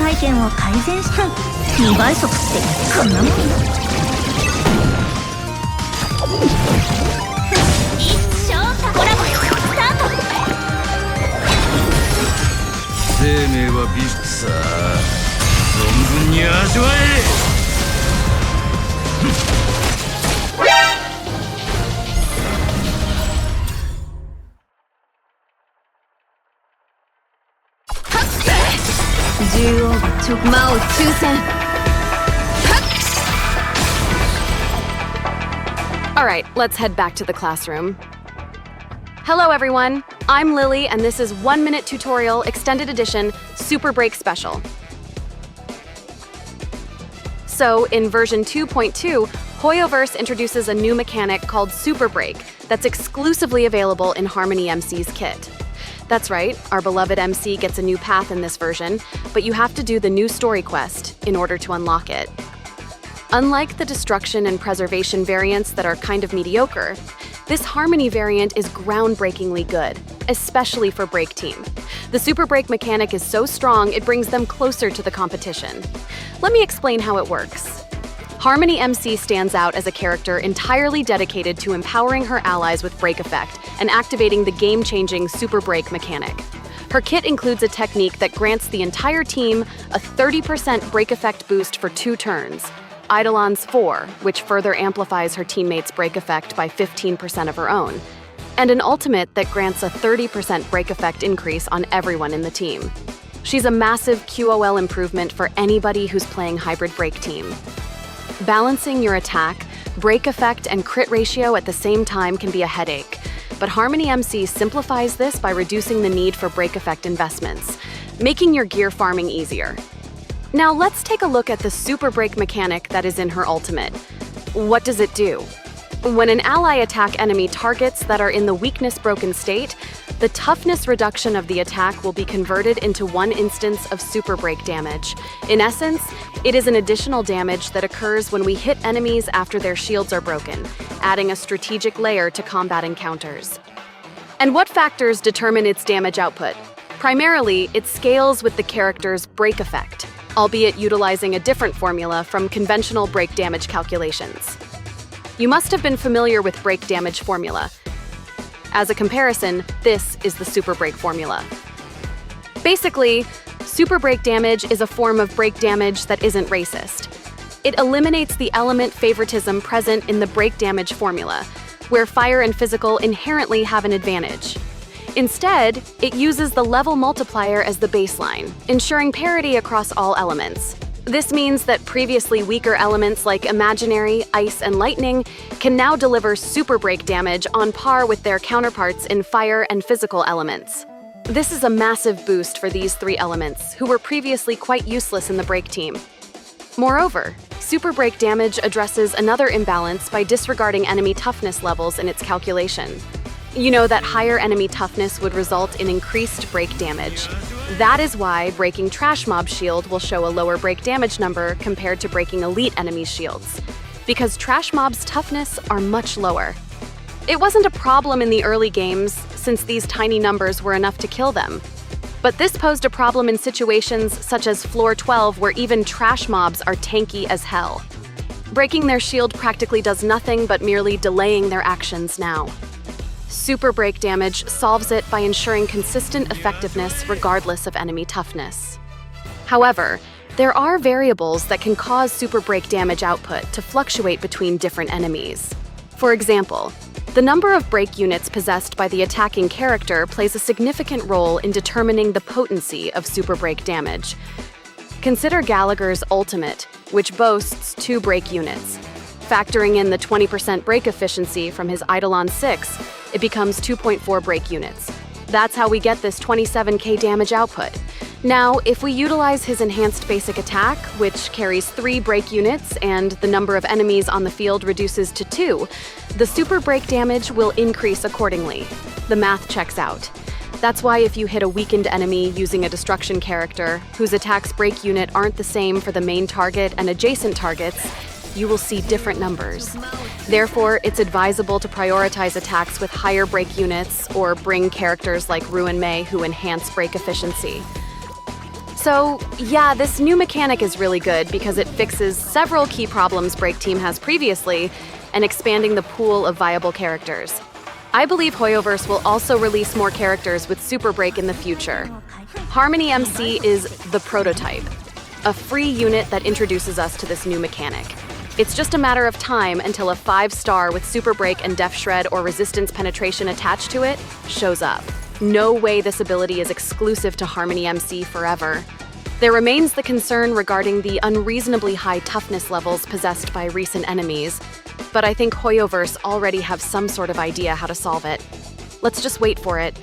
体験を改善したい。2倍速ってこんなもんよ。一生コラボスタート。生命は美しさ、存分に味わえ。獣王が魔を抽選。Alright, let's head back to the classroom. Hello everyone, I'm Lily and this is 1 Minute Tutorial Extended Edition Super Break Special. So, in version 2.2, Hoyoverse introduces a new mechanic called Super Break that's exclusively available in Harmony MC's kit. That's right, our beloved MC gets a new path in this version, but you have to do the new story quest in order to unlock it. Unlike the destruction and preservation variants that are kind of mediocre, this Harmony variant is groundbreakingly good, especially for Break Team. The Super Break mechanic is so strong it brings them closer to the competition. Let me explain how it works. Harmony MC stands out as a character entirely dedicated to empowering her allies with Break Effect and activating the game-changing Super Break mechanic. Her kit includes a technique that grants the entire team a 30% Break Effect boost for 2 turns, Eidolon's 4, which further amplifies her teammates' Break Effect by 15% of her own, and an ultimate that grants a 30% Break Effect increase on everyone in the team. She's a massive QOL improvement for anybody who's playing Hybrid Break Team. Balancing your attack, break effect, and crit ratio at the same time can be a headache, but Harmony MC simplifies this by reducing the need for break effect investments, making your gear farming easier. Now let's take a look at the Super Break mechanic that is in her ultimate. What does it do? When an ally attack enemy targets that are in the weakness broken state, the toughness reduction of the attack will be converted into 1 instance of Super Break damage. In essence, it is an additional damage that occurs when we hit enemies after their shields are broken, adding a strategic layer to combat encounters. And what factors determine its damage output? Primarily, it scales with the character's break effect, albeit utilizing a different formula from conventional break damage calculations. You must have been familiar with break damage formula. As a comparison, this is the Super Break formula. Basically, Super Break damage is a form of break damage that isn't racist. It eliminates the element favoritism present in the break damage formula, where fire and physical inherently have an advantage. Instead, it uses the level multiplier as the baseline, ensuring parity across all elements. This means that previously weaker elements like imaginary, ice, and lightning can now deliver Super Break damage on par with their counterparts in fire and physical elements. This is a massive boost for these 3 elements, who were previously quite useless in the Break Team. Moreover, Super Break damage addresses another imbalance by disregarding enemy toughness levels in its calculation. You know that higher enemy toughness would result in increased break damage. That is why breaking Trash Mob Shield will show a lower break damage number compared to breaking Elite enemies' shields, because Trash Mob's toughness are much lower. It wasn't a problem in the early games, since these tiny numbers were enough to kill them. But this posed a problem in situations such as Floor 12, where even Trash Mobs are tanky as hell. Breaking their shield practically does nothing but merely delaying their actions now. Super Break damage solves it by ensuring consistent effectiveness regardless of enemy toughness. However, there are variables that can cause Super Break damage output to fluctuate between different enemies. For example, the number of break units possessed by the attacking character plays a significant role in determining the potency of Super Break damage. Consider Gallagher's ultimate, which boasts 2 break units. Factoring in the 20% break efficiency from his Eidolon 6, it becomes 2.4 break units. That's how we get this 27k damage output. Now, if we utilize his enhanced basic attack, which carries 3 break units and the number of enemies on the field reduces to 2, the Super Break damage will increase accordingly. The math checks out. That's why if you hit a weakened enemy using a destruction character, whose attack's break unit aren't the same for the main target and adjacent targets, you will see different numbers. Therefore, it's advisable to prioritize attacks with higher break units or bring characters like Ruin Mei who enhance break efficiency. So, yeah, this new mechanic is really good because it fixes several key problems Break Team has previously and expanding the pool of viable characters. I believe Hoyoverse will also release more characters with Super Break in the future. Harmony MC is the prototype, a free unit that introduces us to this new mechanic. It's just a matter of time until a 5-star with Super Break and Def Shred or Resistance Penetration attached to it shows up. No way this ability is exclusive to Harmony MC forever. There remains the concern regarding the unreasonably high toughness levels possessed by recent enemies, but I think Hoyoverse already have some sort of idea how to solve it. Let's just wait for it.